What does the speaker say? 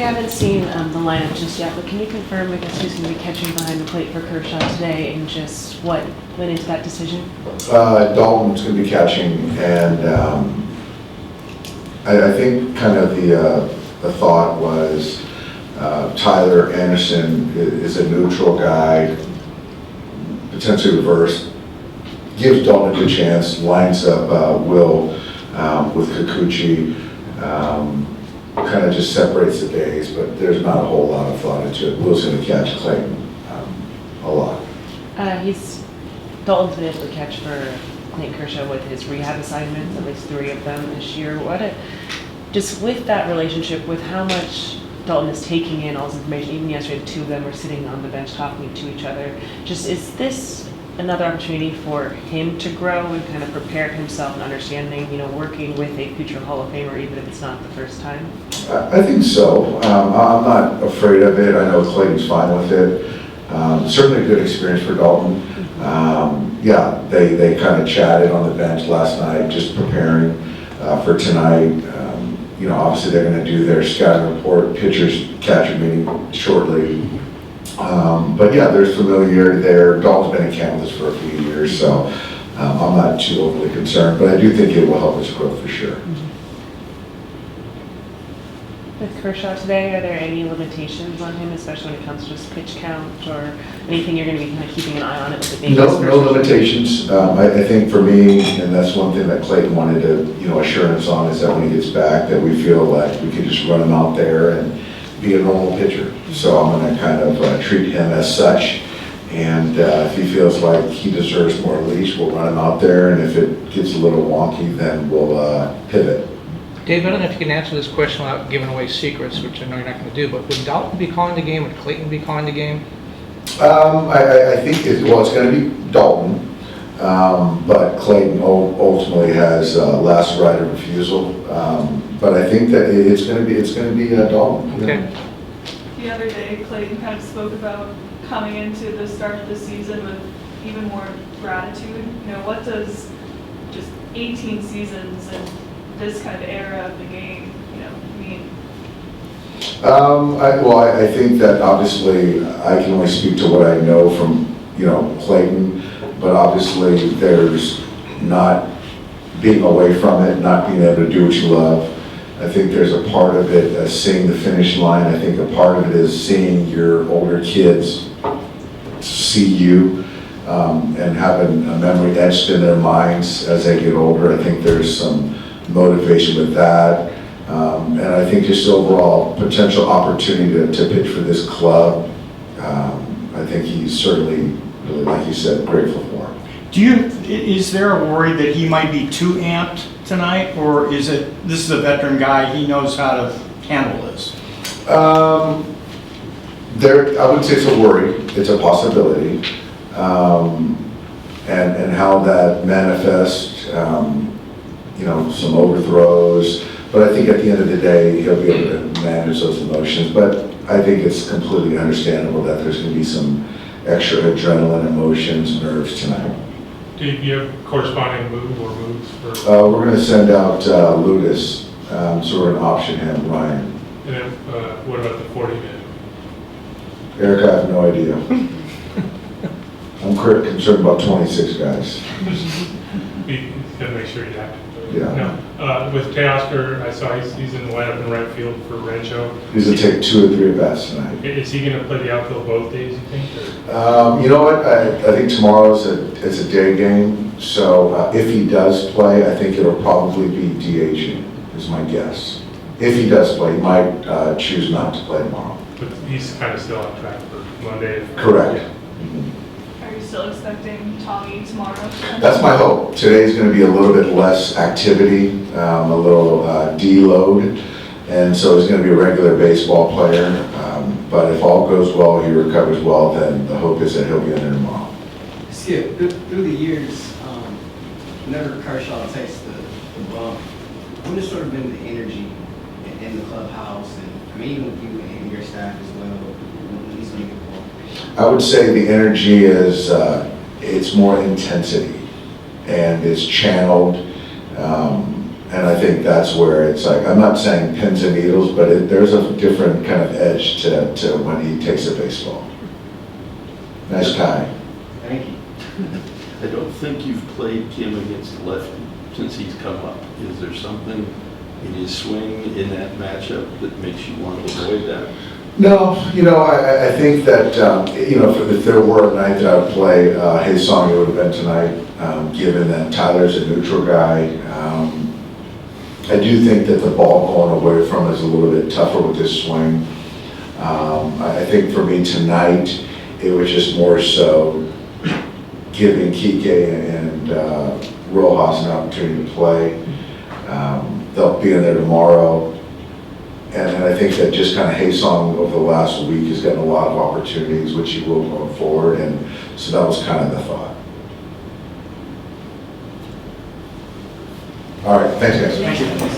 haven't seen the lineup just yet, but can you confirm, I guess, who's going to be catching behind the plate for Kershaw today and just what went into that decision? Dalton's going to be catching, and I think kind of the thought was Tyler Anderson is a neutral guy, potentially reverse, gives Dalton a good chance, lines up Will with Kikuchi, kind of just separates the days, but there's not a whole lot of thought into it. Will's going to catch Clayton a lot. Dalton's been able to catch for Clayton Kershaw with his rehab assignments, at least 3 of them this year. Just with that relationship, with how much Dalton is taking in all this information, even yesterday the 2 of them were sitting on the bench talking to each other, just is this another opportunity for him to grow and kind of prepare himself and understanding, working with a future Hall of Famer, even if it's not the first time? I think so. I'm not afraid of it. I know Clayton's fine with it. Certainly a good experience for Dalton. Yeah, they kind of chatted on the bench last night, just preparing for tonight. Obviously they're going to do their scouting report, pitchers catcher meeting shortly. But yeah, there's familiarity there. Dalton's been in camp with us for a few years, so I'm not too overly concerned, but I do think it will help us grow for sure. With Kershaw today, are there any limitations on him, especially when it comes to just pitch count or anything you're going to be kind of keeping an eye on it with the baby? No limitations. I think for me, and that's one thing that Clayton wanted to, assurance on, is that when he gets back, that we feel like we can just run him out there and be a normal pitcher. So I'm going to kind of treat him as such. And if he feels like he deserves more leash, we'll run him out there. And if it gets a little wonky, then we'll pivot. Dave, I don't know if you can answer this question without giving away secrets, which I know you're not going to do, but would Dalton be calling the game? Would Clayton be calling the game? I think it's going to be Dalton, but Clayton ultimately has last right of refusal. But I think that it's going to be Dalton. Okay. The other day, Clayton kind of spoke about coming into the start of the season with even more gratitude. What does just 18 seasons and this kind of era of the game, mean? I think that obviously I can only speak to what I know from, Clayton, but obviously there's not being away from it, not being able to do what you love. I think there's a part of it as seeing the finish line. I think a part of it is seeing your older kids see you and having a memory etched in their minds as they get older. I think there's some motivation with that. And I think just overall potential opportunity to pitch for this club. I think he's certainly, really, like you said, grateful for. Is there a worry that he might be too amped tonight, or this is a veteran guy, he knows how to handle this? I would say it's a worry, it's a possibility. And how that manifests, some overthrows, but I think at the end of the day, he'll be able to manage those emotions. But I think it's completely understandable that there's going to be some extra adrenaline, emotions, nerves tonight. Do you have corresponding moves for? We're going to send out Ludus, so we're going to option him, Ryan. And then what about the 40-man? Eric, I have no idea. I'm concerned about 26 guys. You gotta make sure you active. Yeah. No. With Teoscar, I saw he's in the lineup in right field for Rancho. He's going to take 2 or 3 at-bats tonight. Is he going to play the outfield both days, you think? You know what? I think tomorrow's a day game. So if he does play, I think it'll probably be DHing, is my guess. If he does play, he might choose not to play tomorrow. But he's kind of still on track for Monday. Correct. Are you still expecting Tommy tomorrow? That's my hope. Today's going to be a little bit less activity, a little deload, and so he's going to be a regular baseball player. But if all goes well, he recovers well, then the hope is that he'll be in there tomorrow. Skip, through the years, whenever Kershaw takes the bump, what has sort of been the energy in the clubhouse, and even with you and your staff as well, when he's making the ball? I would say the energy is, it's more intensity, and it's channeled. And I think that's where it's like, I'm not saying pins and needles, but there's a different kind of edge to when he takes a baseball. Nice tie. Thank you. I don't think you've played Kim against the lefty since he's come up. Is there something in his swing in that matchup that makes you want to avoid that? No, I think that, if there were a night that I would play Hyeseong, it would have been tonight, given that Tyler's a neutral guy. I do think that the ball going away from is a little bit tougher with this swing. I think for me tonight, it was just more so giving Kike and Rojas an opportunity to play. They'll be in there tomorrow. And I think that just kind of Hyeseong over the last week has gotten a lot of opportunities, which he will going forward. And so that was kind of the thought. All right, thanks guys. Thank you.